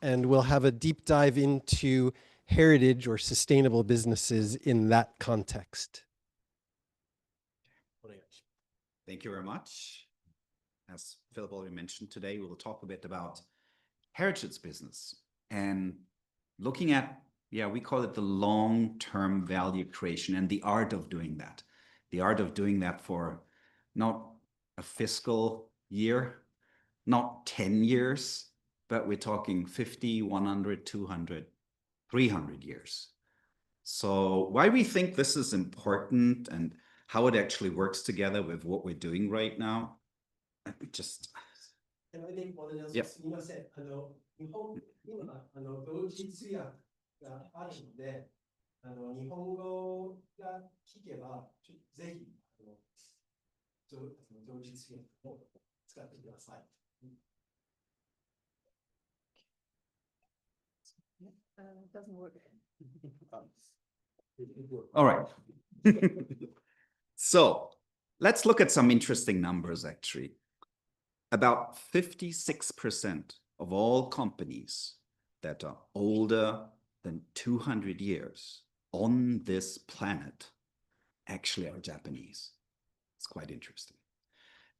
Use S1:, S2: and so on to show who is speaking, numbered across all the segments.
S1: and we'll have a deep dive into heritage or sustainable businesses in that context.
S2: Thank you very much. As Philip already mentioned, today we will talk a bit about heritage business and looking at, we call it the long-term value creation and the art of doing that. The art of doing that for not a fiscal year, not 10 years, but we're talking 50, 100, 200, 300 years. So why we think this is important and how it actually works together with what we're doing right now. Let me just...
S1: Can I make one else?
S2: Yep.
S1: 日本今同時通訳があるので、日本語が聞けばぜひ同時通訳を使ってください。
S3: Doesn't work.
S2: All right. So let's look at some interesting numbers, actually. About 56% of all companies that are older than 200 years on this planet actually are Japanese. It's quite interesting.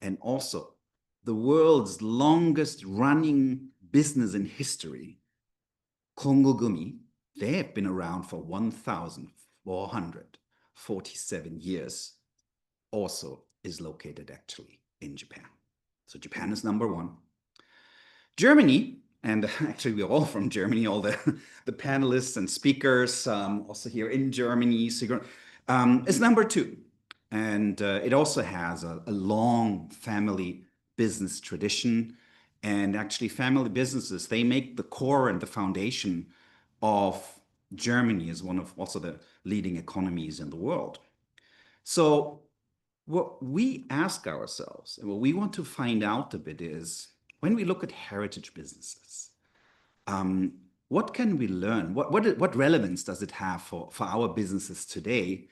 S2: And also, the world's longest running business in history, Kongo Gumi, they have been around for 1,447 years, also is located actually in Japan. So Japan is number one. Germany, and actually we're all from Germany, all the panelists and speakers, also here in Germany, Sigrun, is number two. And it also has a long family business tradition. And actually family businesses, they make the core and the foundation of Germany as one of also the leading economies in the world. So what we ask ourselves and what we want to find out a bit is, when we look at heritage businesses, what can we learn? What relevance does it have for our businesses today?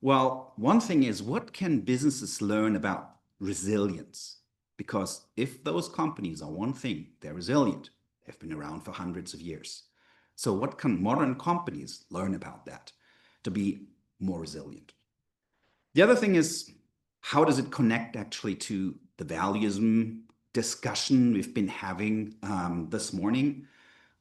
S2: Well, one thing is, what can businesses learn about resilience? Because if those companies are one thing, they're resilient. They've been around for hundreds of years. So what can modern companies learn about that to be more resilient? The other thing is, how does it connect actually to the valuism discussion we've been having this morning?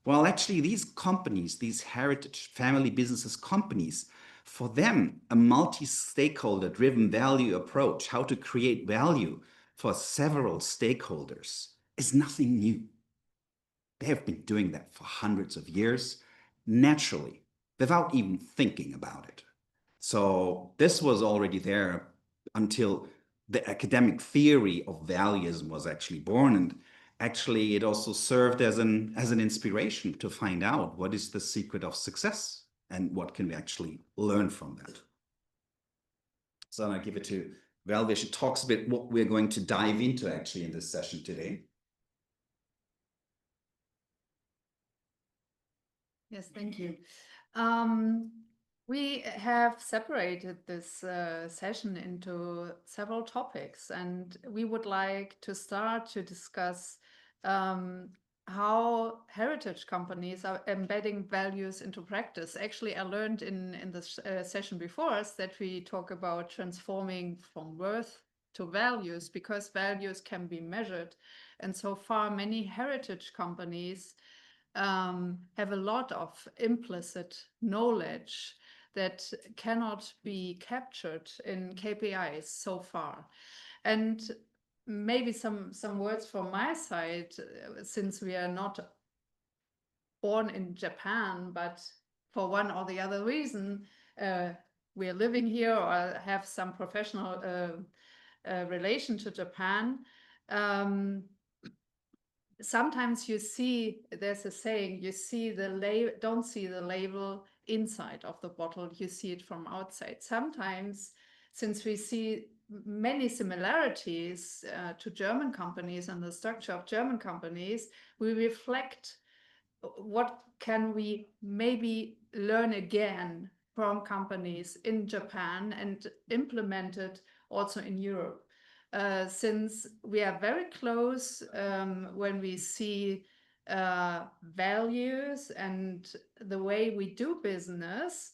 S2: Well, actually, these companies, these heritage family businesses companies, for them, a multi-stakeholder driven value approach, how to create value for several stakeholders, is nothing new. They have been doing that for hundreds of years, naturally, without even thinking about it. So this was already there until the academic theory of valuism was actually born. And actually, it also served as an inspiration to find out what is the secret of success and what can we actually learn from that. So I'll give it to Valerie. She talks a bit what we're going to dive into actually in this session today.
S3: Yes, thank you. We have separated this session into several topics, and we would like to start to discuss how heritage companies are embedding values into practice. Actually, I learned in the session before us that we talk about transforming from worth to values, because values can be measured. And so far, many heritage companies have a lot of implicit knowledge that cannot be captured in KPIs so far. And maybe some words from my side, since we are not born in Japan, but for one or the other reason, we are living here or have some professional relation to Japan. Sometimes you see, there's a saying, you see the label, don't see the label inside of the bottle, you see it from outside. Sometimes, since we see many similarities to German companies and the structure of German companies, we reflect what can we maybe learn again from companies in Japan and implement it also in Europe. Since we are very close when we see values and the way we do business.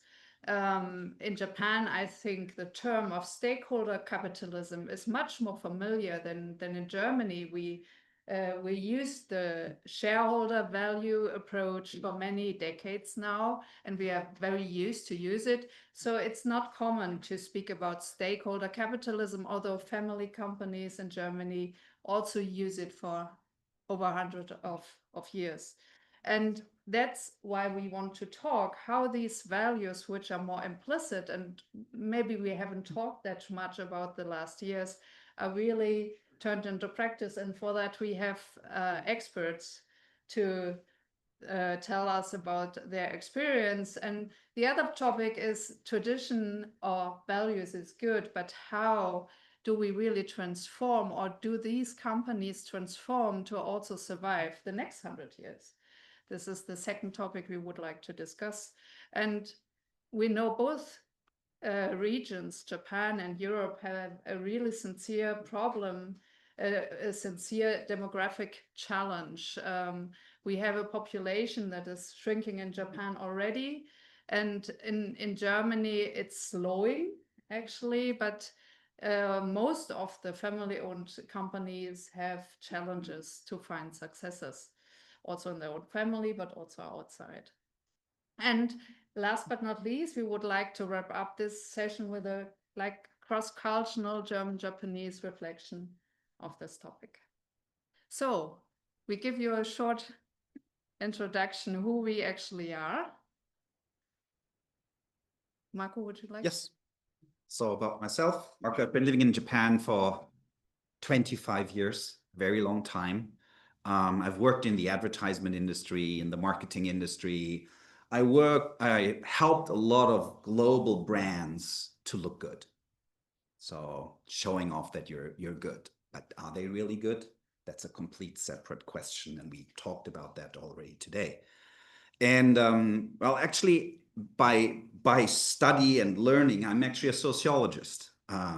S3: In Japan, I think the term of stakeholder capitalism is much more familiar than in Germany. We use the shareholder value approach for many decades now, and we are very used to use it. So it's not common to speak about stakeholder capitalism, although family companies in Germany also use it for over 100 of years. And that's why we want to talk how these values, which are more implicit, and maybe we haven't talked that much about the last years, are really turned into practice. And for that, we have experts to tell us about their experience. And the other topic is tradition or values is good, but how do we really transform, or do these companies transform to also survive the next 100 years? This is the second topic we would like to discuss. And we know both regions, Japan and Europe, have a really sincere problem, a sincere demographic challenge. We have a population that is shrinking in Japan already, and in Germany it's slowing actually, but most of the family-owned companies have challenges to find successors, also in their own family, but also outside. And last but not least, we would like to wrap up this session with a cross-cultural German-Japanese reflection of this topic. So we give you a short introduction who we actually are. Marco, would you like?
S2: Yes. So about myself, Marco, I've been living in Japan for 25 years, very long time. I've worked in the advertisement industry, in the marketing industry. I helped a lot of global brands to look good. So showing off that you're good, but are they really good? That's a complete separate question, and we talked about that already today. And well, actually, by study and learning, I'm actually a sociologist.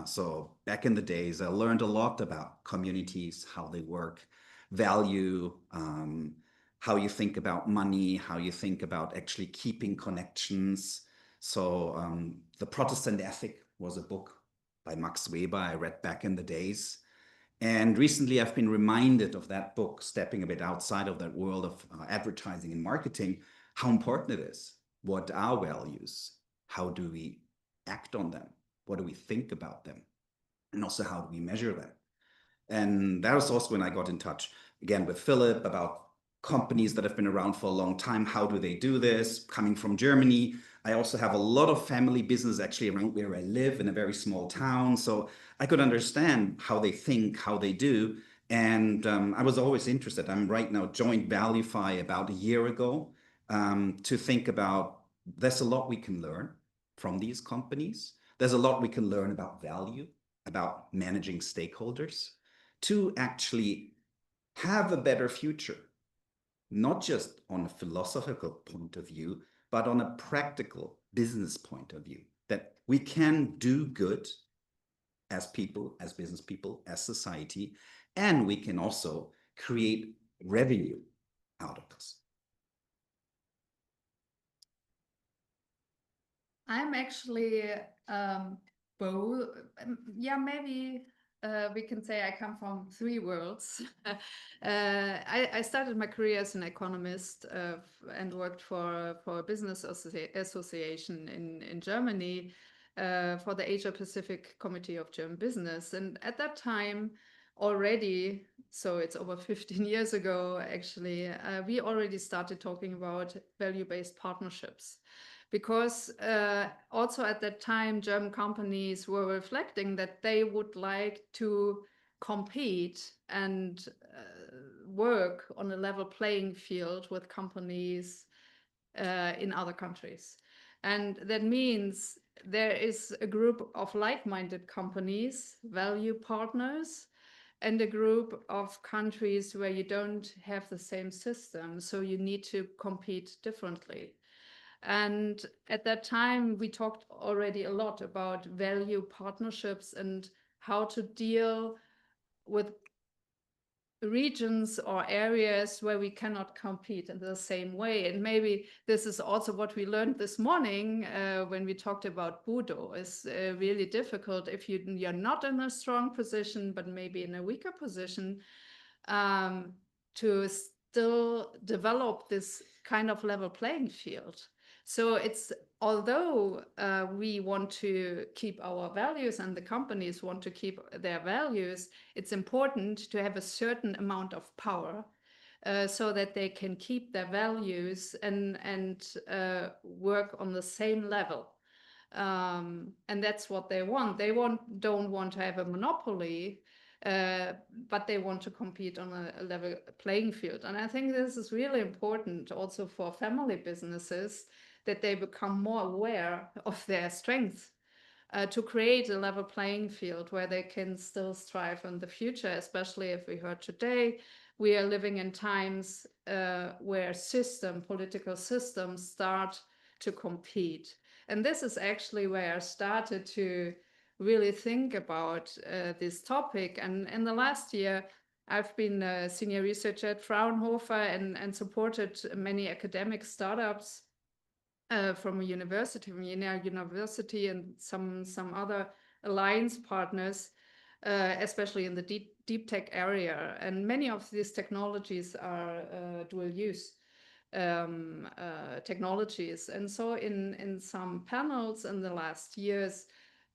S2: So back in the days, I learned a lot about communities, how they work, value, how you think about money, how you think about actually keeping connections. So The Protestant Ethic was a book by Max Weber I read back in the days. And recently I've been reminded of that book, stepping a bit outside of that world of advertising and marketing, how important it is. What are values? How do we act on them? What do we think about them? And also, how do we measure them? And that was also when I got in touch again with Philip about companies that have been around for a long time. How do they do this? Coming from Germany, I also have a lot of family business actually around where I live in a very small town. So I could understand how they think, how they do. And I was always interested. I'm right now joined Valuufy about a year ago to think about there's a lot we can learn from these companies. There's a lot we can learn about value, about managing stakeholders to actually have a better future, not just on a philosophical point of view, but on a practical business point of view, that we can do good as people, as business people, as society, and we can also create revenue out of this.
S3: I'm actually both. Yeah, maybe we can say I come from three worlds. I started my career as an economist and worked for a business association in Germany for the Asia Pacific Committee of German Business. And at that time already, so it's over 15 years ago, actually, we already started talking about value-based partnerships. Because also at that time, German companies were reflecting that they would like to compete and work on a level playing field with companies in other countries. And that means there is a group of like-minded companies, value partners, and a group of countries where you don't have the same system, so you need to compete differently. And at that time, we talked already a lot about value partnerships and how to deal with regions or areas where we cannot compete in the same way. And maybe this is also what we learned this morning when we talked about Budo. It's really difficult if you're not in a strong position, but maybe in a weaker position, to still develop this kind of level playing field. So it's, although we want to keep our values and the companies want to keep their values, it's important to have a certain amount of power so that they can keep their values and work on the same level. And that's what they want. They don't want to have a monopoly, but they want to compete on a level playing field. And I think this is really important also for family businesses, that they become more aware of their strengths to create a level playing field where they can still strive in the future, especially if we heard today, we are living in times where political systems start to compete. And this is actually where I started to really think about this topic. And in the last year, I've been a senior researcher at Fraunhofer and supported many academic startups from a university, from Jena University and some other alliance partners, especially in the deep tech area. And many of these technologies are dual use technologies. And so in some panels in the last years,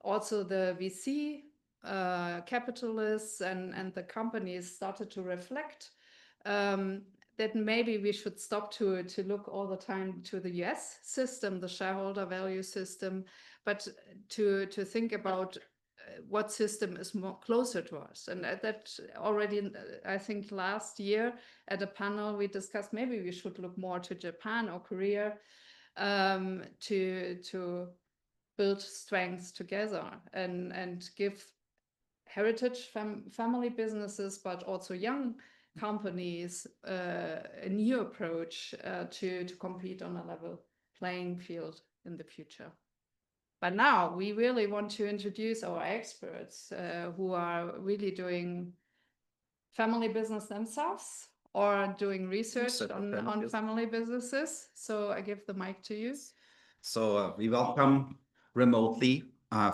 S3: also the VC capitalists and the companies started to reflect that maybe we should stop to look all the time to the US system, the shareholder value system, but to think about what system is more closer to us. And that already, I think last year at a panel, we discussed maybe we should look more to Japan or Korea to build strengths together and give heritage family businesses, but also young companies a new approach to compete on a level playing field in the future. But now we really want to introduce our experts who are really doing family business themselves or doing research on family businesses. So I give the mic to you.
S2: So we welcome remotely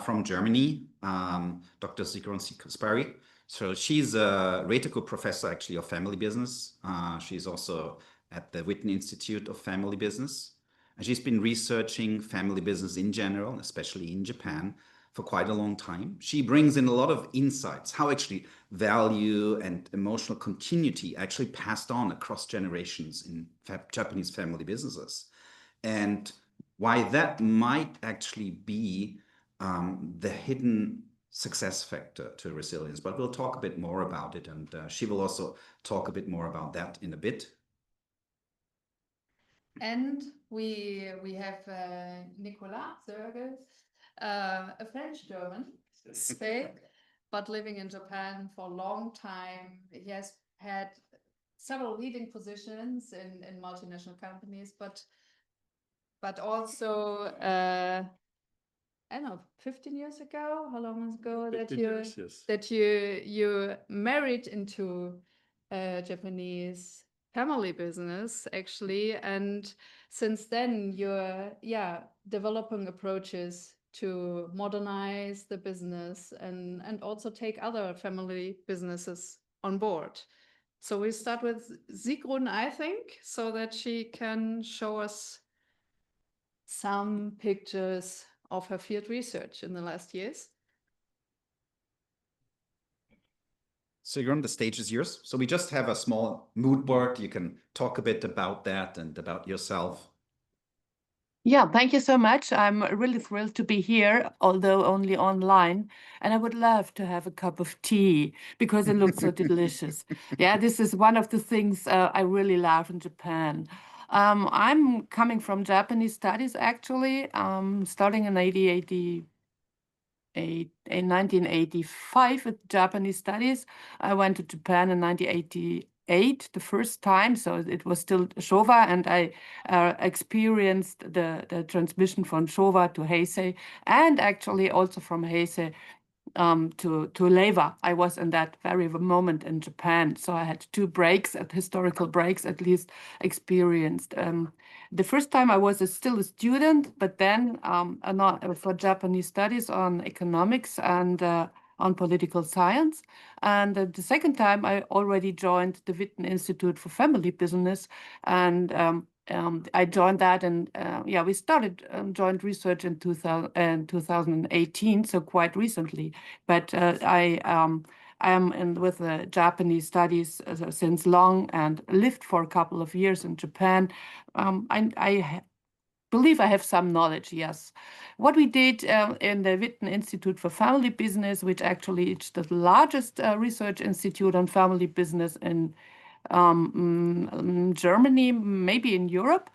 S2: from Germany, Dr. Sigrun Caspary. So she's a Retico professor actually of family business. She's also at the Whitney Institute of Family Business. And she's been researching family business in general, especially in Japan, for quite a long time. She brings in a lot of insights, how actually value and emotional continuity actually passed on across generations in Japanese family businesses. And why that might actually be the hidden success factor to resilience. But we'll talk a bit more about it, and she will also talk a bit more about that in a bit.
S3: And we have Nicolas Soergel, a French-German, but living in Japan for a long time. He has had several leading positions in multinational companies, but also I don't know, 15 years ago, how long ago that you married into a Japanese family business, actually. And since then, you're developing approaches to modernize the business and also take other family businesses on board. So we start with Sigrun, I think, so that she can show us some pictures of her field research in the last years.
S2: Sigrun, the stage is yours. So we just have a small mood board. You can talk a bit about that and about yourself.
S4: Yeah, thank you so much. I'm really thrilled to be here, although only online. And I would love to have a cup of tea because it looks so delicious. Yeah, this is one of the things I really love in Japan. I'm coming from Japanese studies, actually, starting in 1985 with Japanese studies. I went to Japan in 1988 the first time, so it was still Showa, and I experienced the transmission from Showa to Heisei, and actually also from Heisei to Leva. I was in that very moment in Japan, so I had 2 breaks, historical breaks at least, experienced. The first time I was still a student, but then for Japanese studies on economics and on political science. And the second time I already joined the Witten Institute for Family Business, and I joined that, and we started joint research in 2018, so quite recently. But I am with the Japanese studies since long and lived for a couple of years in Japan. I believe I have some knowledge, yes. What we did in the Witten Institute for Family Business, which actually is the largest research institute on family business in Germany, maybe in Europe.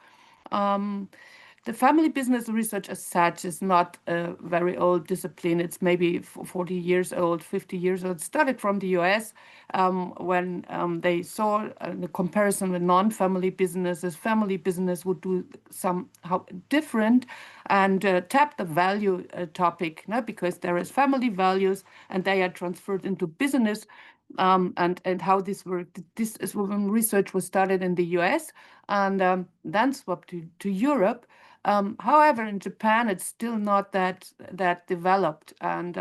S4: The family business research as such is not a very old discipline. It's maybe 40 years old, 50 years old. It started from the US when they saw the comparison with non-family businesses. Family business would do somehow different and tap the value topic, because there is family values and they are transferred into business. And how this worked. This is when research was started in the US and then swapped to Europe. However, in Japan, it's still not that developed, and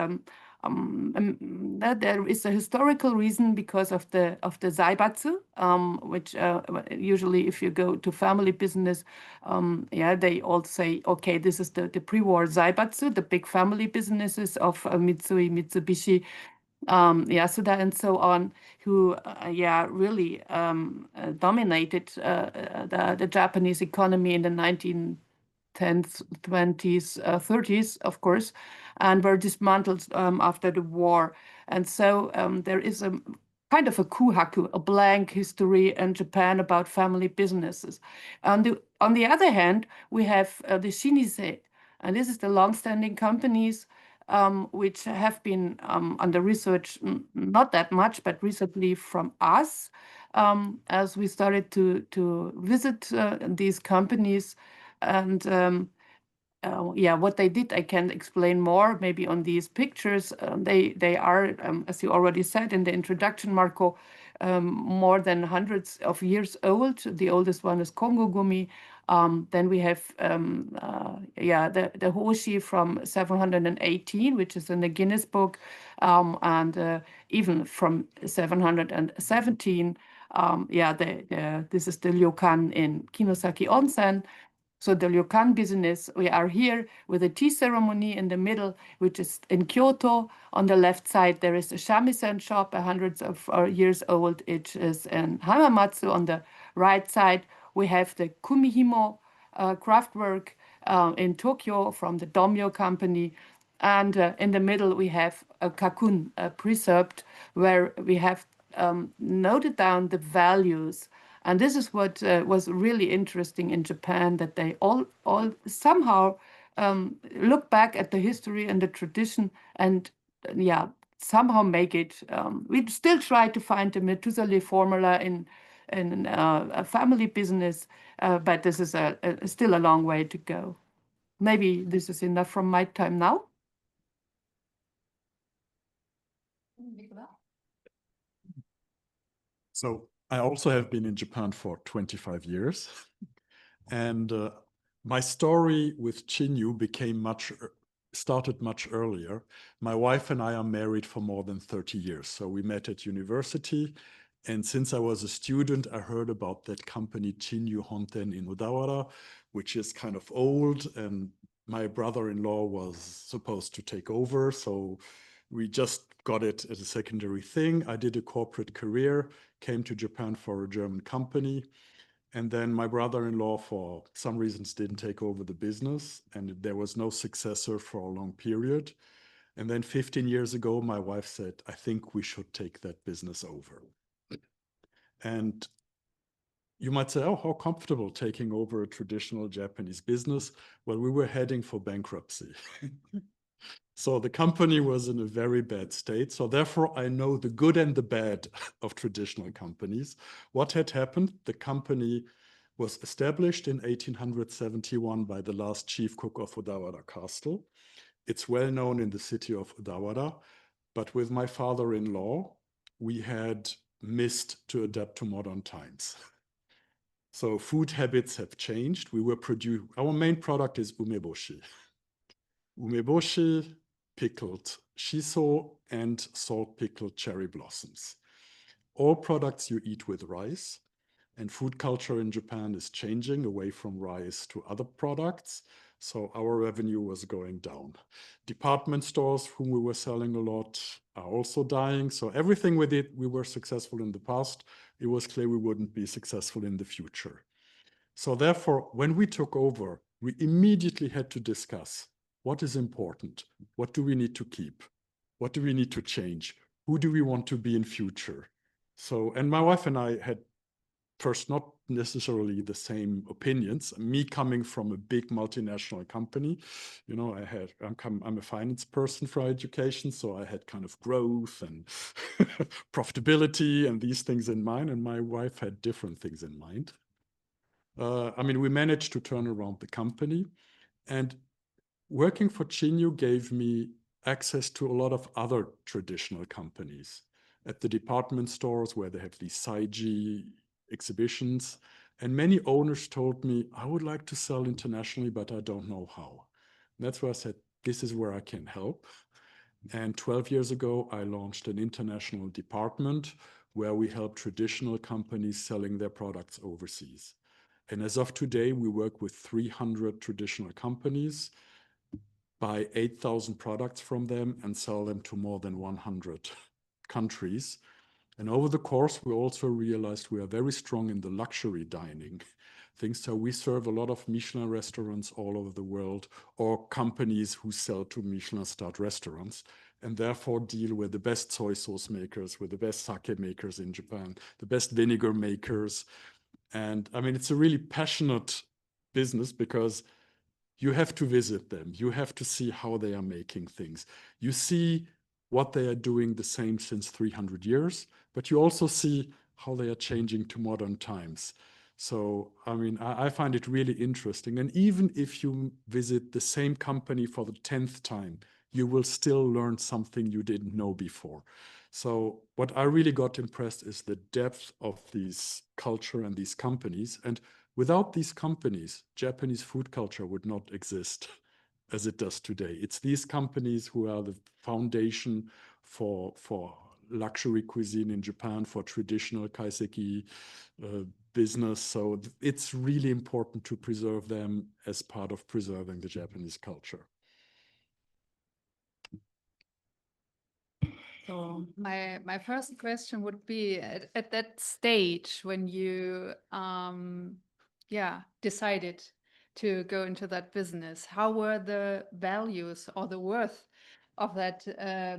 S4: that there is a historical reason because of the zaibatsu, which usually, if you go to family business, they all say, okay, this is the pre-war zaibatsu, the big family businesses of Mitsui, Mitsubishi, Yasuda, and so on, who really dominated the Japanese economy in the 1910s, 20s, 30s, of course, and were dismantled after the war. And so there is a kind of a kuhaku, a blank history in Japan about family businesses. On the other hand, we have the shinise, and this is the long-standing companies which have been under research, not that much, but recently from us, as we started to visit these companies. And what they did, I can explain more maybe on these pictures. They are, as you already said in the introduction, Marco, more than hundreds of years old. The oldest one is Kongo Gumi. Then we have the Hoshi from 718, which is in the Guinness Book, and even from 717. This is the ryokan in Kinosaki Onsen. So the ryokan business, we are here with a tea ceremony in the middle, which is in Kyoto. On the left side, there is a shamisen shop, hundreds of years old. It is in Hamamatsu. On the right side, we have the Kumihimo craftwork in Tokyo from the Domyo company. And in the middle, we have a Kakun, a precept, where we have noted down the values. And this is what was really interesting in Japan, that they all somehow look back at the history and the tradition and somehow make it. We still try to find the Methuselah formula in a family business, but this is still a long way to go. Maybe this is enough from my time now. Nicolas?
S5: So I also have been in Japan for 25 years. And my story with Chinriu started much earlier. My wife and I are married for more than 30 years. So we met at university. And since I was a student, I heard about that company Chinriu Honten in Odawara, which is kind of old. And my brother-in-law was supposed to take over. So we just got it as a secondary thing. I did a corporate career, came to Japan for a German company. And then my brother-in-law, for some reasons, didn't take over the business. And there was no successor for a long period. And then 15 years ago, my wife said, I think we should take that business over. And you might say, oh, how comfortable taking over a traditional Japanese business. Well, we were heading for bankruptcy. So the company was in a very bad state. So therefore, I know the good and the bad of traditional companies. What had happened? The company was established in 1871 by the last chief cook of Odawara Castle. It's well known in the city of Odawara. But with my father-in-law, we had missed to adapt to modern times. So food habits have changed. Our main product is umeboshi. Umeboshi, pickled shiso, and salt pickled cherry blossoms. All products you eat with rice, and food culture in Japan is changing away from rice to other products. So our revenue was going down. Department stores, whom we were selling a lot, are also dying. So everything with it, we were successful in the past. It was clear we wouldn't be successful in the future. So therefore, when we took over, we immediately had to discuss what is important, what do we need to keep, what do we need to change, who do we want to be in future. So, and my wife and I had first not necessarily the same opinions. Me coming from a big multinational company, you know, I'm a finance person for education, so I had kind of growth and profitability and these things in mind, and my wife had different things in mind. I mean, we managed to turn around the company, and working for Chinriu gave me access to a lot of other traditional companies at the department stores where they have these Saiji exhibitions. And many owners told me, I would like to sell internationally, but I don't know how. And that's where I said, this is where I can help. And 12 years ago, I launched an international department where we help traditional companies selling their products overseas. And as of today, we work with 300 traditional companies, buy 8,000 products from them and sell them to more than 100 countries. And over the course, we also realized we are very strong in the luxury dining things. So we serve a lot of Michelin restaurants all over the world, or companies who sell to Michelin-starred restaurants, and therefore deal with the best soy sauce makers, with the best sake makers in Japan, the best vinegar makers. And I mean, it's a really passionate business because you have to visit them. You have to see how they are making things. You see what they are doing the same since 300 years, but you also see how they are changing to modern times. So, I mean, I find it really interesting. And even if you visit the same company for the 10th time, you will still learn something you didn't know before. So what I really got impressed is the depth of these culture and these companies. And without these companies, Japanese food culture would not exist as it does today. It's these companies who are the foundation for luxury cuisine in Japan, for traditional kaiseki business. So it's really important to preserve them as part of preserving the Japanese culture.
S3: So my first question would be at that stage when you decided to go into that business, how were the values or the worth of that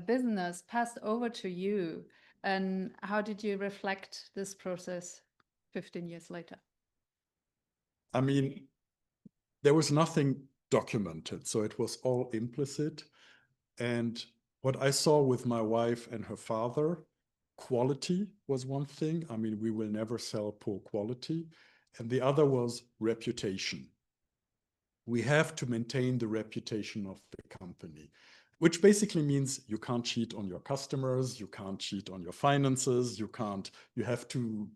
S3: business passed over to you, and how did you reflect this process 15 years later?
S5: I mean, there was nothing documented, so it was all implicit. And what I saw with my wife and her father, quality was one thing. I mean, we will never sell poor quality. And the other was reputation. We have to maintain the reputation of the company, which basically means you can't cheat on your customers, you can't cheat on your finances, you have to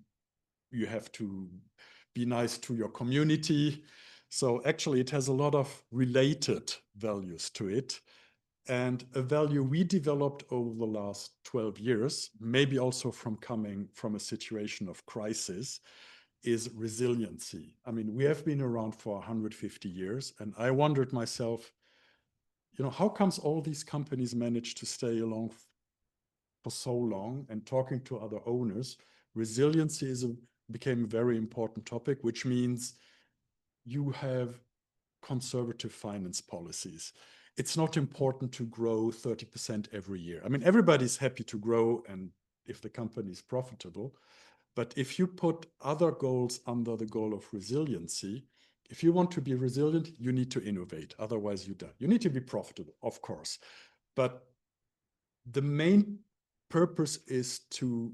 S5: be nice to your community. So actually it has a lot of related values to it. And a value we developed over the last 12 years, maybe also from coming from a situation of crisis, is resiliency. I mean, we have been around for 150 years, and I wondered myself, you know, how comes all these companies manage to stay along for so long? And talking to other owners, resiliency became a very important topic, which means you have conservative finance policies. It's not important to grow 30% every year. I mean, everybody's happy to grow and if the company is profitable. But if you put other goals under the goal of resiliency, if you want to be resilient, you need to innovate. Otherwise, you die. You need to be profitable, of course. But the main purpose is to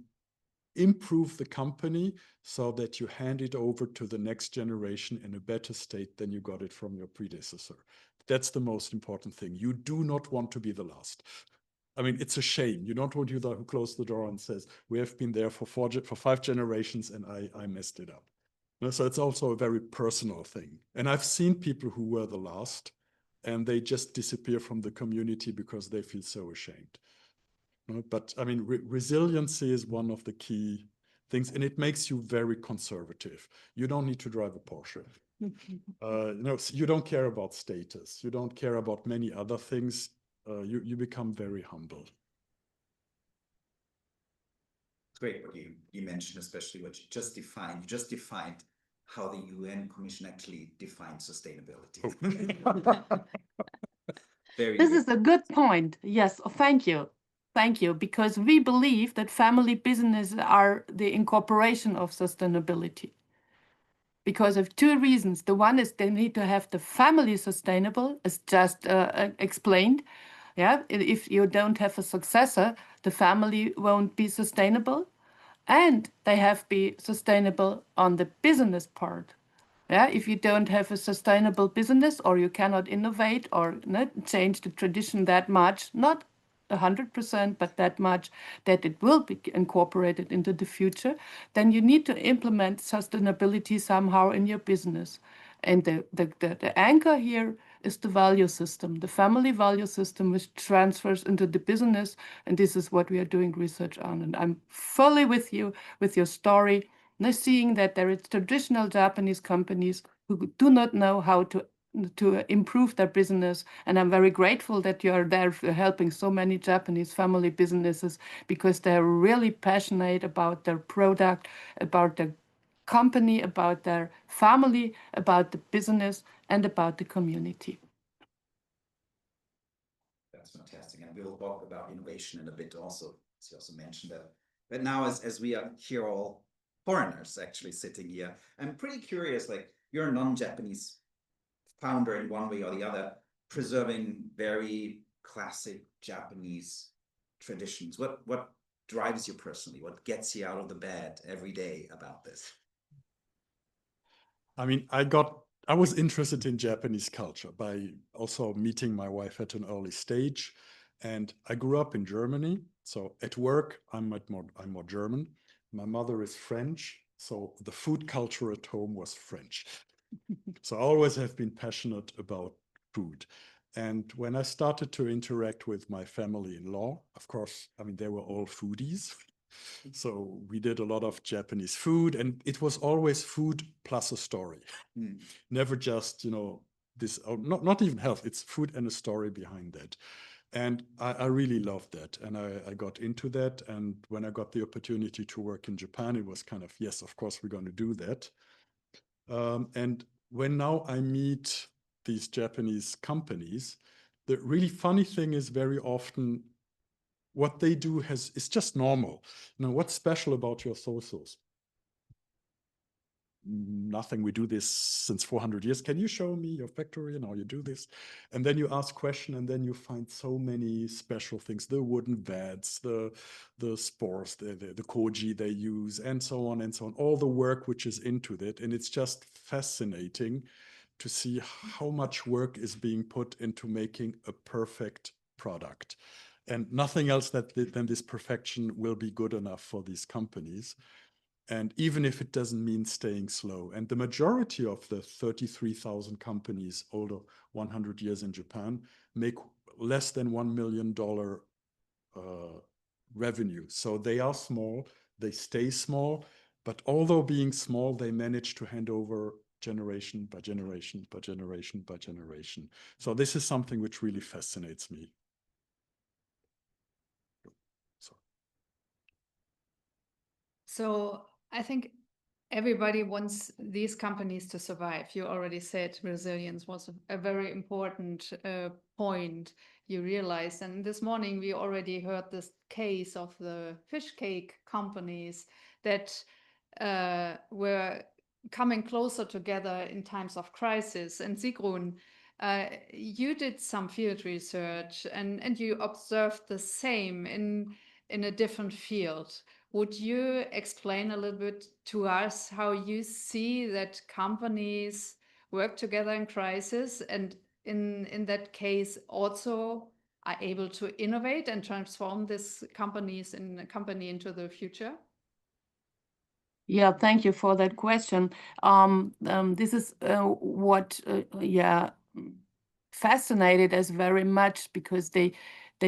S5: improve the company so that you hand it over to the next generation in a better state than you got it from your predecessor. That's the most important thing. You do not want to be the last. I mean, it's a shame. You don't want you who closed the door and says, we have been there for 5 generations and I messed it up. So it's also a very personal thing. And I've seen people who were the last and they just disappear from the community because they feel so ashamed. But I mean, resiliency is one of the key things, and it makes you very conservative. You don't need to drive a Porsche. You don't care about status. You don't care about many other things. You become very humble.
S2: Great what you mentioned, especially what you just defined. You just defined how the UN Commission actually defines sustainability.
S4: This is a good point. Yes, thank you. Thank you, because we believe that family businesses are the incorporation of sustainability. Because of 2 reasons. The one is they need to have the family sustainable, as just explained. Yeah, if you don't have a successor, the family won't be sustainable. And they have to be sustainable on the business part. Yeah, if you don't have a sustainable business, or you cannot innovate or change the tradition that much, not 100%, but that much that it will be incorporated into the future, then you need to implement sustainability somehow in your business. And the anchor here is the value system, the family value system, which transfers into the business. And this is what we are doing research on. And I'm fully with you with your story. Now, seeing that there is traditional Japanese companies who do not know how to improve their business. And I'm very grateful that you are there helping so many Japanese family businesses, because they're really passionate about their product, about their company, about their family, about the business, and about the community.
S2: That's fantastic. And we'll talk about innovation in a bit also, as you also mentioned that. But now, as we are here all foreigners actually sitting here, I'm pretty curious, like, you're a non-Japanese founder in one way or the other, preserving very classic Japanese traditions. What drives you personally? What gets you out of the bed every day about this?
S5: I mean, I was interested in Japanese culture by also meeting my wife at an early stage. And I grew up in Germany. So at work, I'm more German. My mother is French. So the food culture at home was French. So I always have been passionate about food. And when I started to interact with my family-in-law, of course, I mean, they were all foodies. So we did a lot of Japanese food, and it was always food plus a story. Never just, this, not even health, it's food and a story behind that. And I really loved that. And I got into that. And when I got the opportunity to work in Japan, it was kind of, yes, of course, we're going to do that. And when now I meet these Japanese companies, the really funny thing is very often what they do is just normal. What's special about your socials? Nothing. We do this since 400 years. Can you show me your factory and how you do this? And then you ask question, and then you find so many special things: the wooden beds, the spores, the koji they use, and so on and so on. All the work which is into that, and it's just fascinating to see how much work is being put into making a perfect product. And nothing else than this perfection will be good enough for these companies. And even if it doesn't mean staying slow. And the majority of the 33,000 companies older 100 years in Japan make less than $1 million revenue. So they are small, they stay small, but although being small, they manage to hand over generation by generation by generation by generation. So this is something which really fascinates me.
S3: So I think everybody wants these companies to survive. You already said resilience was a very important point you realized. And this morning we already heard this case of the fish cake companies that were coming closer together in times of crisis. And Sigrun, you did some field research and you observed the same in a different field. Would you explain a little bit to us how you see that companies work together in crisis, and in that case also are able to innovate and transform these companies in a company into the future?
S4: Yeah, thank you for that question. This is what fascinated us very much, because they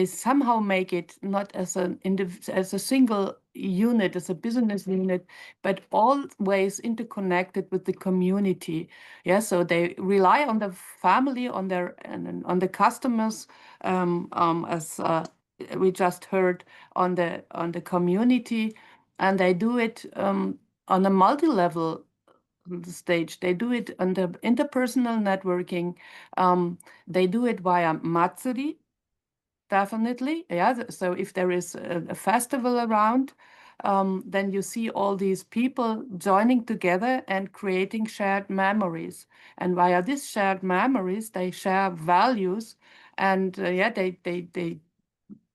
S4: somehow make it not as as a single unit, as a business unit, but always interconnected with the community. Yeah, so they rely on the family, on the customers, as we just heard, on the community, and they do it on a multi-level stage. They do it under interpersonal networking. They do it via matsuri, definitely. Yeah. So if there is a festival around, then you see all these people joining together and creating shared memories. And via these shared memories, they share values, and they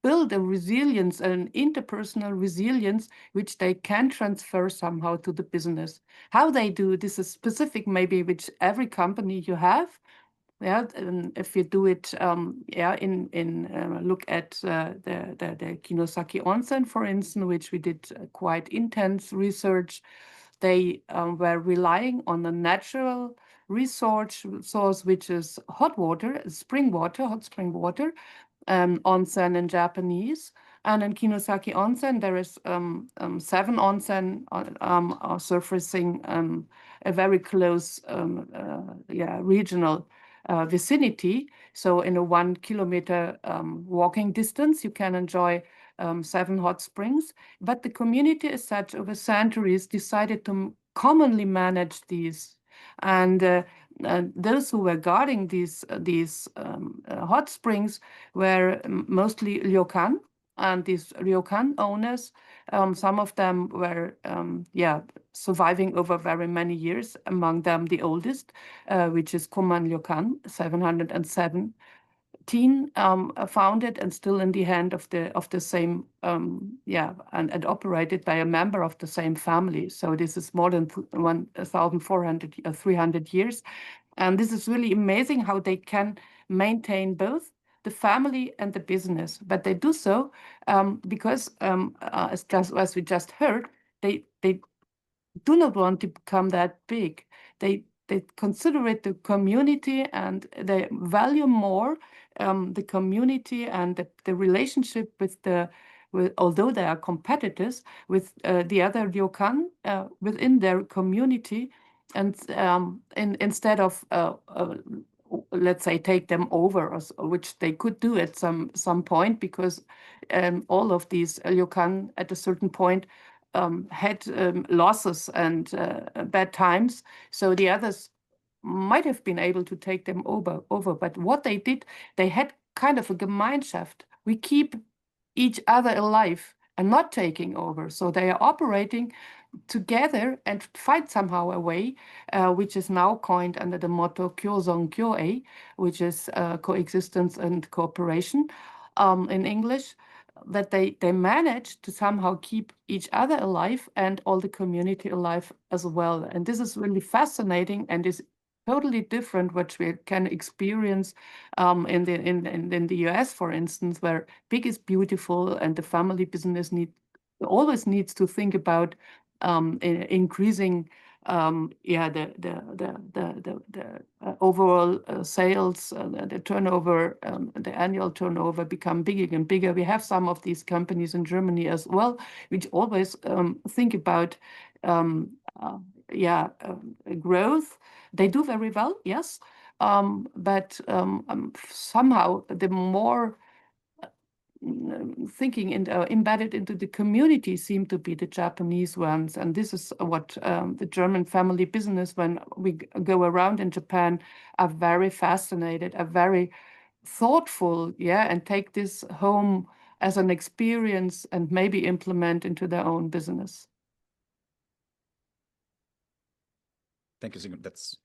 S4: build a resilience, an interpersonal resilience, which they can transfer somehow to the business. How they do this is specific, maybe, which every company you have. Yeah, and if you do it, look at the Kinosaki Onsen, for instance, which we did quite intense research. They were relying on the natural resource, which is hot water, hot spring water, onsen in Japanese. And in Kinosaki Onsen, there is 7 onsen surfacing a very close regional vicinity. So in a 1 kilometer walking distance, you can enjoy 7 hot springs. But the community as such over centuries decided to commonly manage these. And those who were guarding these hot springs were mostly ryokan, and these ryokan owners, some of them were surviving over very many years. Among them, the oldest, which is Koman Ryokan, 717, founded and still in the hand of the same and operated by a member of the same family. So this is more than 300 years, and this is really amazing how they can maintain both the family and the business. But they do so because as we just heard, they do not want to become that big. They consider it the community, and they value more the community and the relationship with although they are competitors with the other ryokan within their community, and instead of let's say take them over, which they could do at some point, because all of these ryokan at a certain point had losses and bad times. So the others might have been able to take them over. But what they did, they had kind of a Gemeinschaft. We keep each other alive and not taking over. So they are operating together and find somehow a way, which is now coined under the motto Kyozon Kyoei, which is coexistence and cooperation in English, that they manage to somehow keep each other alive and all the community alive as well. And this is really fascinating and is totally different what we can experience in the US, for instance, where big is beautiful and the family business always needs to think about increasing the overall sales, the turnover, the annual turnover become bigger and bigger. We have some of these companies in Germany as well, which always think about growth. They do very well, yes, but somehow the more thinking and embedded into the community seem to be the Japanese ones. And this is what the German family business, when we go around in Japan, are very fascinated, are very thoughtful, and take this home as an experience and maybe implement into their own business.
S2: Thank you, Sigrun.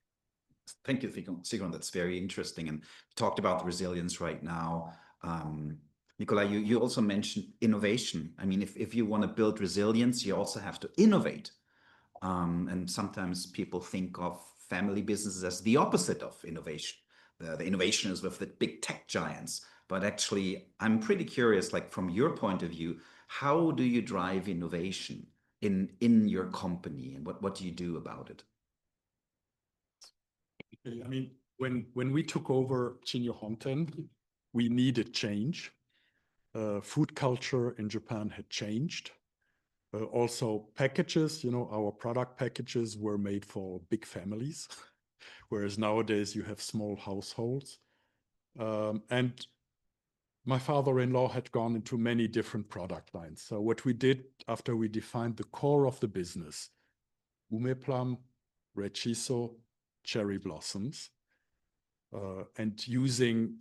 S2: Thank you, Sigrun. That's very interesting. And we talked about resilience right now. Nicolas, you also mentioned innovation. I mean, if you want to build resilience, you also have to innovate. And sometimes people think of family businesses as the opposite of innovation. the innovation is with the big tech giants. But actually, I'm pretty curious, like from your point of view, how do you drive innovation in your company, and what do you do about it?
S5: I mean, when we took over Chinriu Honten, we needed change. Food culture in Japan had changed. Also packages, you know, our product packages were made for big families, whereas nowadays you have small households. And my father-in-law had gone into many different product lines. So what we did after we defined the core of the business, ume plum, red shiso, cherry blossoms, and using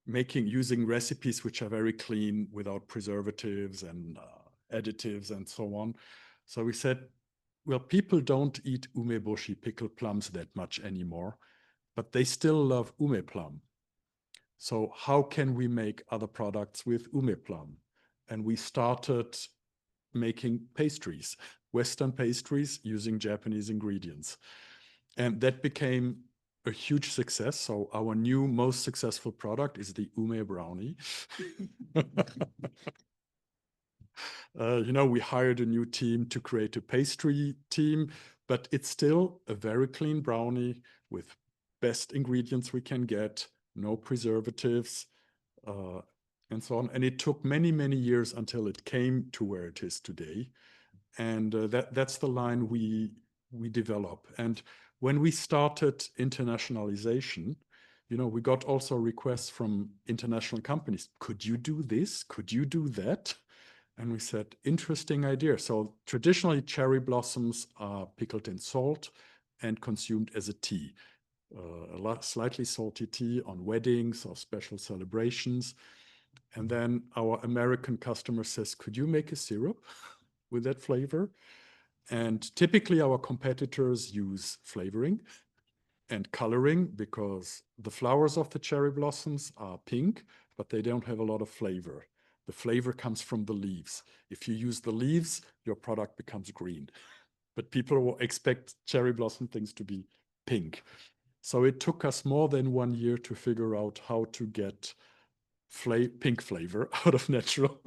S5: recipes which are very clean without preservatives and additives and so on. So we said, well, people don't eat umeboshi pickled plums that much anymore, but they still love ume plum. So how can we make other products with ume plum? And we started making pastries, Western pastries using Japanese ingredients. And that became a huge success. So our new most successful product is the ume brownie. You know, we hired a new team to create a pastry team, but it's still a very clean brownie with best ingredients we can get, no preservatives, and so on. And it took many, many years until it came to where it is today. And that's the line we develop. And when we started internationalization, you know, we got also requests from international companies. Could you do this? Could you do that? And we said, interesting idea. So traditionally, cherry blossoms are pickled in salt and consumed as a tea, slightly salty tea on weddings or special celebrations. And then our American customer says, could you make a syrup with that flavor? And typically our competitors use flavoring and coloring because the flowers of the cherry blossoms are pink, but they don't have a lot of flavor. The flavor comes from the leaves. If you use the leaves, your product becomes green. But people will expect cherry blossom things to be pink. So it took us more than 1 year to figure out how to get pink flavor out of natural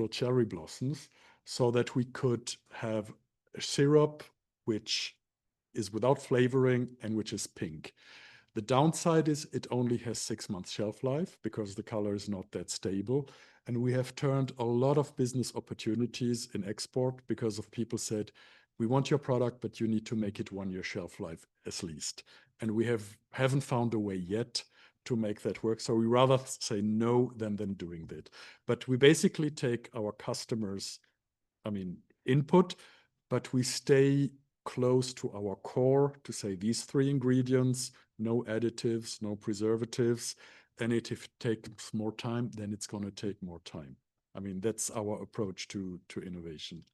S5: cherry blossoms, so that we could have a syrup which is without flavoring and which is pink. The downside is it only has 6 months shelf life because the color is not that stable. And we have turned a lot of business opportunities in export because of people said, we want your product, but you need to make it 1 year shelf life at least. And we haven't found a way yet to make that work. So we rather say no than doing that. But we basically take our customers, input, but we stay close to our core to say these 3 ingredients, no additives, no preservatives. And if it takes more time, then it's going to take more time. That's our approach to innovation.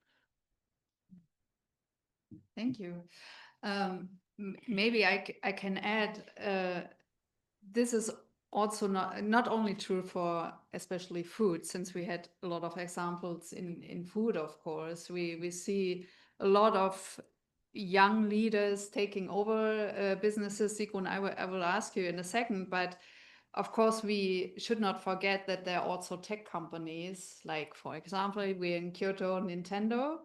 S3: Thank you. Maybe I can add, this is also not only true for especially food, since we had a lot of examples in food, of course. We see a lot of young leaders taking over businesses. Sigrun, I will ask you in a second, but of course we should not forget that there are also tech companies, like for example, we're in Kyoto, Nintendo,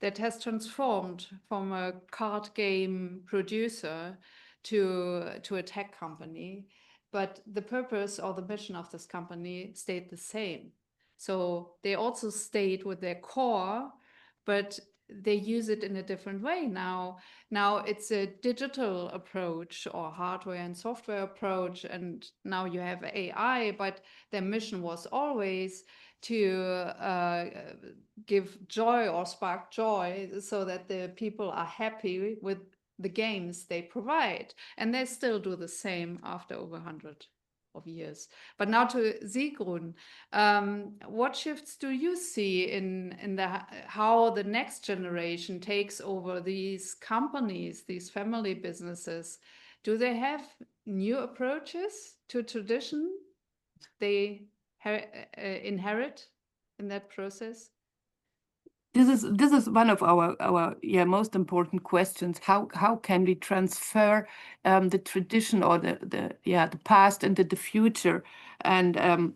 S3: that has transformed from a card game producer to a tech company. But the purpose or the mission of this company stayed the same. So they also stayed with their core, but they use it in a different way now. Now it's a digital approach or hardware and software approach, and now you have AI, but their mission was always to give joy or spark joy so that the people are happy with the games they provide. And they still do the same after over 100 of years. But now to Sigrun, what shifts do you see in how the next generation takes over these companies, these family businesses? Do they have new approaches to tradition they inherit in that process?
S4: This is one of our most important questions. How can we transfer the tradition or the past into the future? And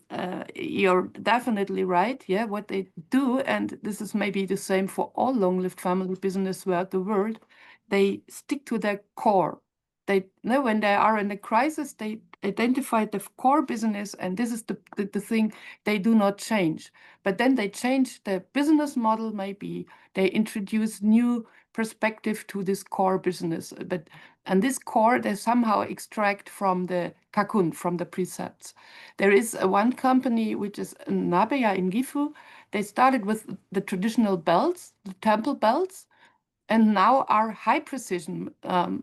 S4: you're definitely right. Yeah, what they do, and this is maybe the same for all long-lived family business throughout the world. They stick to their core. They know when they are in a crisis, they identify the core business, and this is the thing they do not change. But then they change the business model, maybe they introduce new perspective to this core business. And this core, they somehow extract from the cocoon, from the precepts. There is one company, which is Nabeya in Gifu. They started with the traditional belts, the temple belts, and now are high precision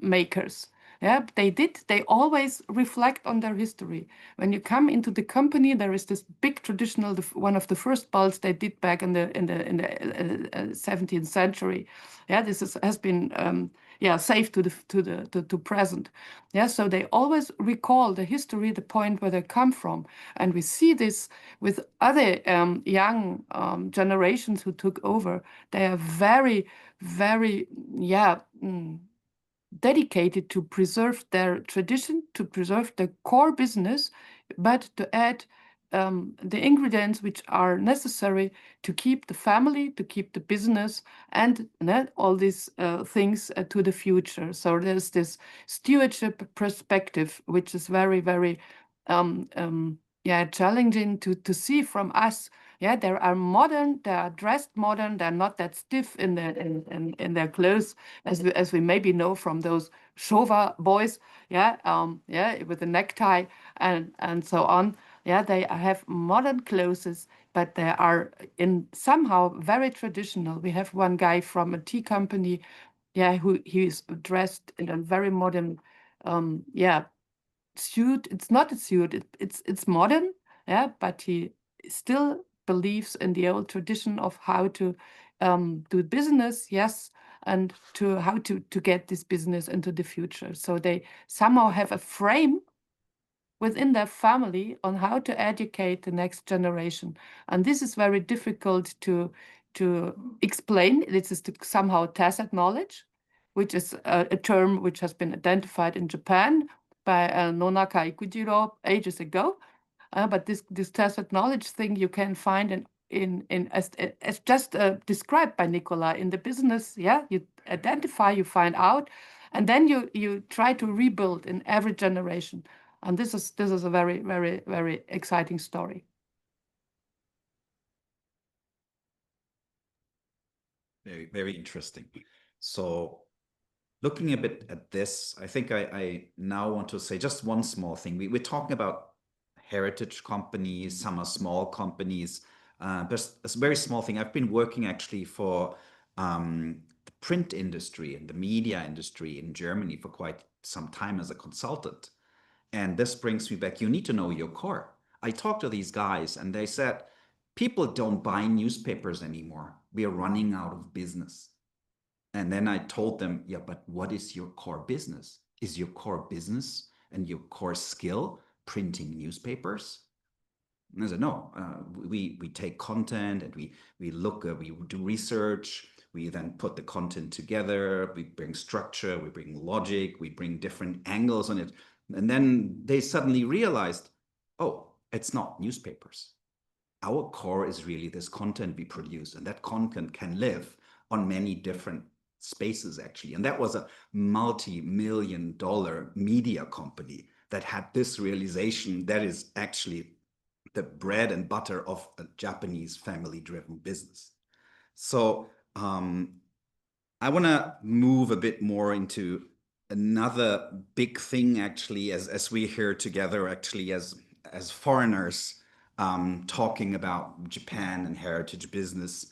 S4: makers. Yeah, they always reflect on their history. When you come into the company, there is this big traditional, one of the first belts they did back in the 17th century. Yeah, this has been saved to present. Yeah, so they always recall the history, the point where they come from, and we see this with other young generations who took over. They are very dedicated to preserve their tradition, to preserve the core business, but to add the ingredients which are necessary to keep the family, to keep the business, and all these things to the future. So there's this stewardship perspective, which is very, very challenging to see from us. Yeah, they are modern, they are dressed modern, they're not that stiff in their clothes as we maybe know from those Showa boys, with a necktie and so on. Yeah, they have modern clothes, but they are in somehow very traditional. We have one guy from a tea company, who he's dressed in a very modern, suit. It's not a suit. It's modern, but he still believes in the old tradition of how to do business, yes, and to how to get this business into the future. So they somehow have a frame within their family on how to educate the next generation, and this is very difficult to explain. This is somehow tacit knowledge, which is a term which has been identified in Japan by Nonaka Ikujiro ages ago. But this tacit knowledge thing you can find in as just described by Nicolas in the business. Yeah, you identify, you find out, and then you try to rebuild in every generation. And this is a very, very, very exciting story.
S2: Very, very interesting. So looking a bit at this, I think I now want to say just one small thing. We're talking about heritage companies, some are small companies, but a very small thing. I've been working actually for the print industry and the media industry in Germany for quite some time as a consultant. And this brings me back, you need to know your core. I talked to these guys and they said, people don't buy newspapers anymore. We are running out of business. And then I told them, yeah, but what is your core business? Is your core business and your core skill printing newspapers? And I said, no, we take content and we look, we do research. We then put the content together. We bring structure, we bring logic, we bring different angles on it. And then they suddenly realized, oh, it's not newspapers. Our core is really this content we produce, and that content can live on many different spaces actually. And that was a multi-million-dollar media company that had this realization that is actually the bread and butter of a Japanese family-driven business. So I want to move a bit more into another big thing actually, as we're here together actually as foreigners talking about Japan and heritage business.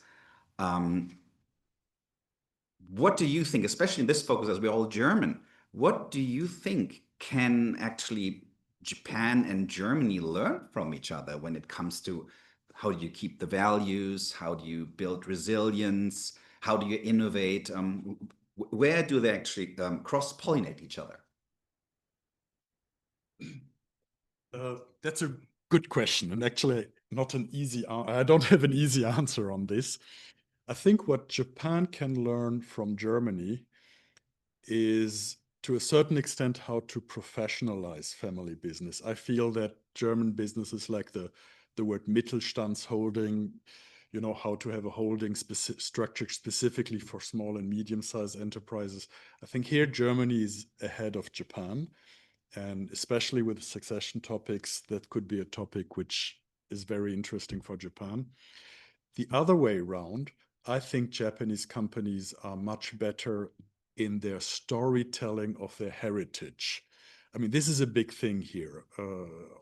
S2: What do you think, especially in this focus as we're all German, what do you think can actually Japan and Germany learn from each other when it comes to how do you keep the values, how do you build resilience, how do you innovate, where do they actually cross-pollinate each other?
S5: That's a good question, and actually not an easy. I don't have an easy answer on this. I think what Japan can learn from Germany is, to a certain extent, how to professionalize family business. I feel that German businesses, like the word Mittelstandsholding, you know, how to have a holding structure specifically for small and medium-sized enterprises. I think here Germany is ahead of Japan, and especially with succession topics, that could be a topic which is very interesting for Japan. The other way around, I think Japanese companies are much better in their storytelling of their heritage. I mean, this is a big thing here.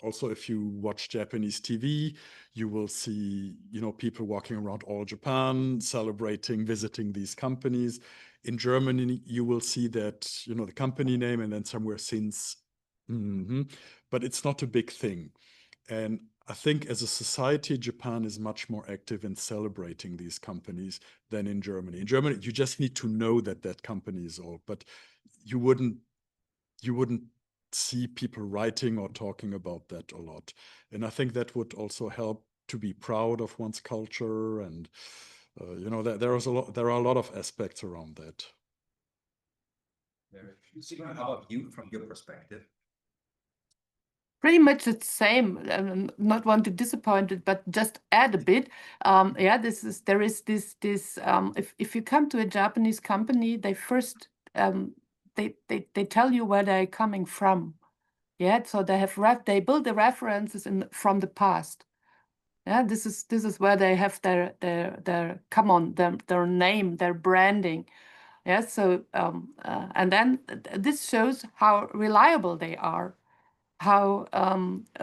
S5: Also, if you watch Japanese TV, you will see, you know, people walking around all Japan, celebrating, visiting these companies. In Germany, you will see that, you know, the company name and then somewhere since. But it's not a big thing. And I think as a society, Japan is much more active in celebrating these companies than in Germany. In Germany, you just need to know that that company is old, but you wouldn't see people writing or talking about that a lot. And I think that would also help to be proud of one's culture. And you know, there are a lot of aspects around that.
S2: Sigrun, how about you, from your perspective?
S4: Pretty much the same. Not want to disappoint it, but just add a bit. Yeah, there is this if you come to a Japanese company, they first they tell you where they're coming from. Yeah, so they build the references from the past. Yeah, this is where they have their their name, their branding. Yeah, so and then this shows how reliable they are, how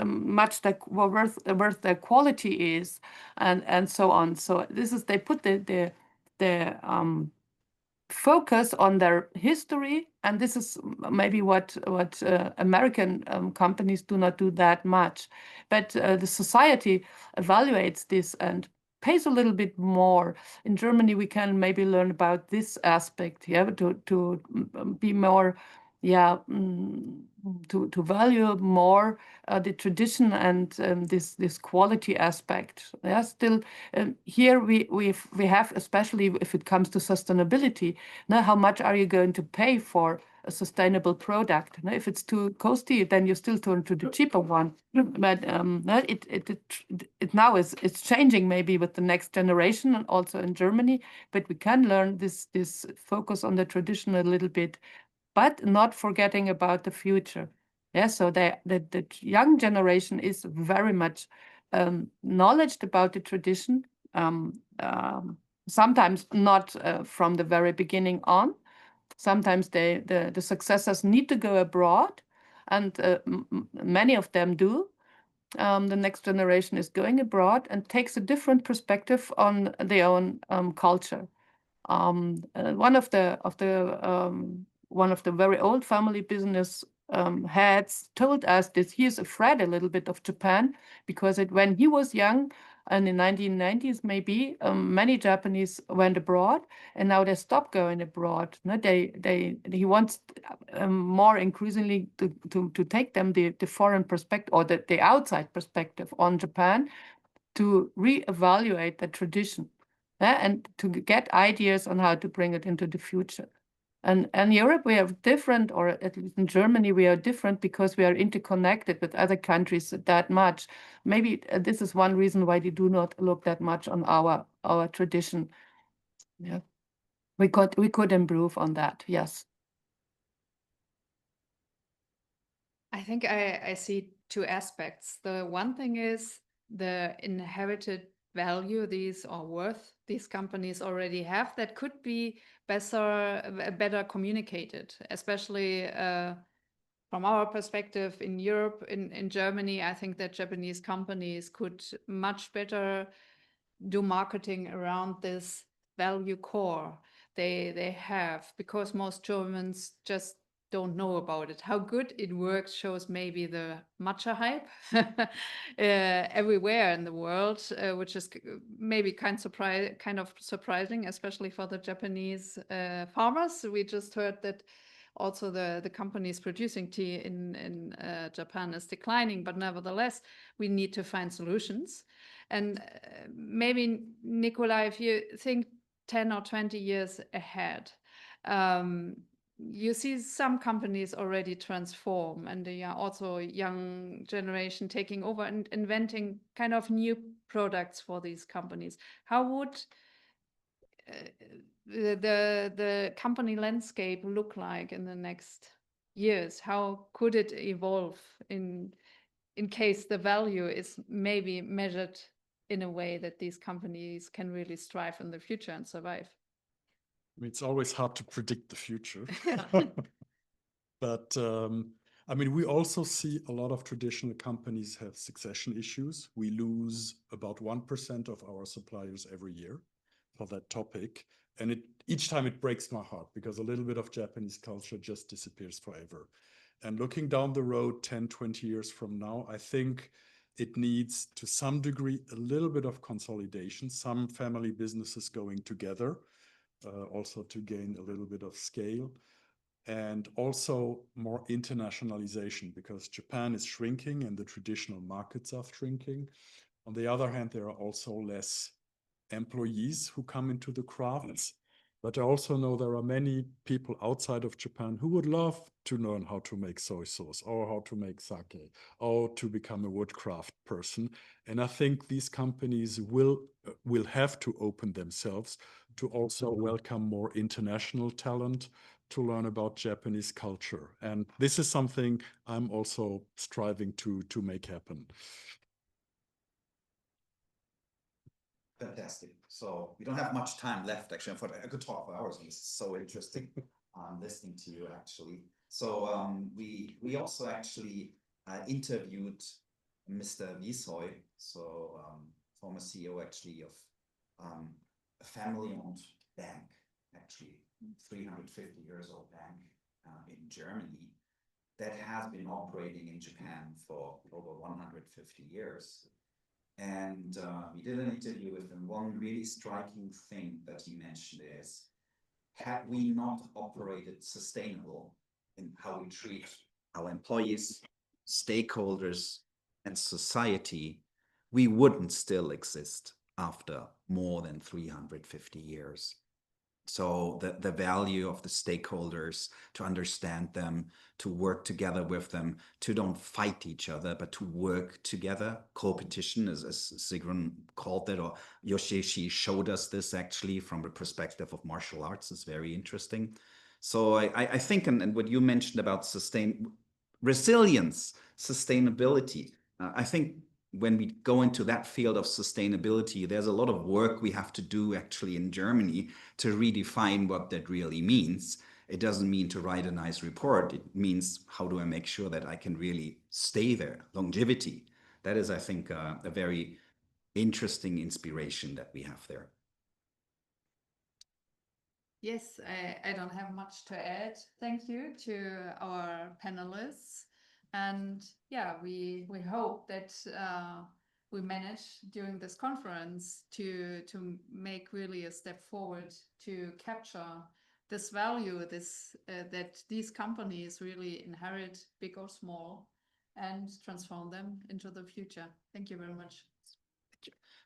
S4: much worth their quality is, and so on. So they put the focus on their history, and this is maybe what American companies do not do that much, but the society evaluates this and pays a little bit more. In Germany, we can maybe learn about this aspect, yeah, to be more, yeah, to value more the tradition and this quality aspect. Yeah, still here we have, especially if it comes to sustainability, now how much are you going to pay for a sustainable product? Now, if it's too costly, then you still turn to the cheaper one. But it now it's changing maybe with the next generation and also in Germany. But we can learn this focus on the tradition a little bit, but not forgetting about the future. Yeah, so the young generation is very much knowledgeable about the tradition. Sometimes not from the very beginning on. Sometimes the successors need to go abroad, and many of them do. The next generation is going abroad and takes a different perspective on their own culture. One of the very old family business heads told us that he is afraid a little bit of Japan because when he was young, and in the 1990s maybe, many Japanese went abroad, and now they stopped going abroad. No, he wants more increasingly to take them the foreign perspective or the outside perspective on Japan, to reevaluate the tradition, and to get ideas on how to bring it into the future. And in Europe, we have different, or at least in Germany, we are different because we are interconnected with other countries that much. Maybe this is one reason why they do not look that much on our tradition. Yeah, we could improve on that. Yes.
S3: I think I see two aspects. The one thing is the inherited value worth these companies already have that could be better communicated, especially from our perspective in Europe, in Germany. I think that Japanese companies could much better do marketing around this value core they have, because most Germans just don't know about it. How good it works shows maybe the matcha hype everywhere in the world, which is maybe kind of surprising, especially for the Japanese farmers. We just heard that also the companies producing tea in Japan is declining, but nevertheless, we need to find solutions. And maybe, Nicolas, if you think 10 or 20 years ahead. You see some companies already transform, and they are also young generation taking over and inventing kind of new products for these companies. How would the company landscape look like in the next years? How could it evolve in case the value is maybe measured in a way that these companies can really strive in the future and survive?
S5: I mean, it's always hard to predict the future. But I mean, we also see a lot of traditional companies have succession issues. We lose about 1% of our suppliers every year for that topic. And each time it breaks my heart, because a little bit of Japanese culture just disappears forever. And looking down the road 10, 20 years from now, I think it needs, to some degree, a little bit of consolidation, some family businesses going together, also to gain a little bit of scale, and also more internationalization, because Japan is shrinking and the traditional markets are shrinking. On the other hand, there are also less employees who come into the crafts. But I also know there are many people outside of Japan who would love to learn how to make soy sauce, or how to make sake, or to become a woodcraft person. And I think these companies will have to open themselves to also welcome more international talent to learn about Japanese culture. And this is something I'm also striving to make happen.
S2: Fantastic. So we don't have much time left, actually. I could talk for hours. This is so interesting listening to you, actually. So we also actually interviewed Mr. Wiesheu, so former CEO actually of a family-owned bank, actually 350 years old bank in Germany that has been operating in Japan for over 150 years. And we did an interview with him. One really striking thing that he mentioned is, had we not operated sustainable in how we treat our employees, stakeholders, and society, we wouldn't still exist after more than 350 years. So the value of the stakeholders, to understand them, to work together with them, to don't fight each other, but to work together. Co-petition, as Sigrun called it, or Yoshi showed us this actually from the perspective of martial arts, is very interesting. So I think, and what you mentioned about resilience, sustainability, I think when we go into that field of sustainability, there's a lot of work we have to do actually in Germany to redefine what that really means. It doesn't mean to write a nice report. It means, how do I make sure that I can really stay there? Longevity. That is, I think, a very interesting inspiration that we have there.
S3: Yes, I don't have much to add. Thank you to our panelists. And yeah, we hope that we manage during this conference to make really a step forward to capture this value, that these companies really inherit, big or small, and transform them into the future. Thank you very much.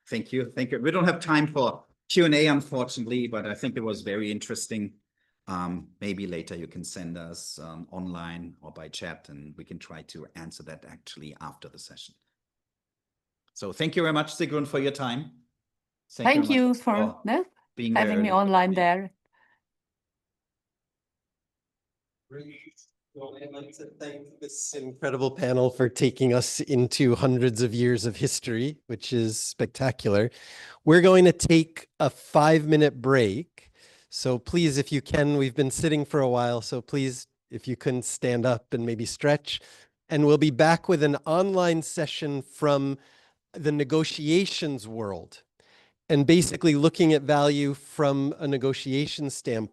S2: Thank you. Thank you. We don't have time for Q&A, unfortunately, but I think it was very interesting. Maybe later you can send us online or by chat, and we can try to answer that actually after the session. So thank you very much, Sigrun, for your time.
S4: Thank you for
S2: being
S4: having me online there.
S6: Well, I'd like to thank this incredible panel for taking us into hundreds of years of history, which is spectacular. We're going to take a 5-minute break. So please, if you can, we've been sitting for a while, so please, if you can stand up and maybe stretch. And we'll be back with an online session from the negotiations world, and basically looking at value from a negotiation standpoint.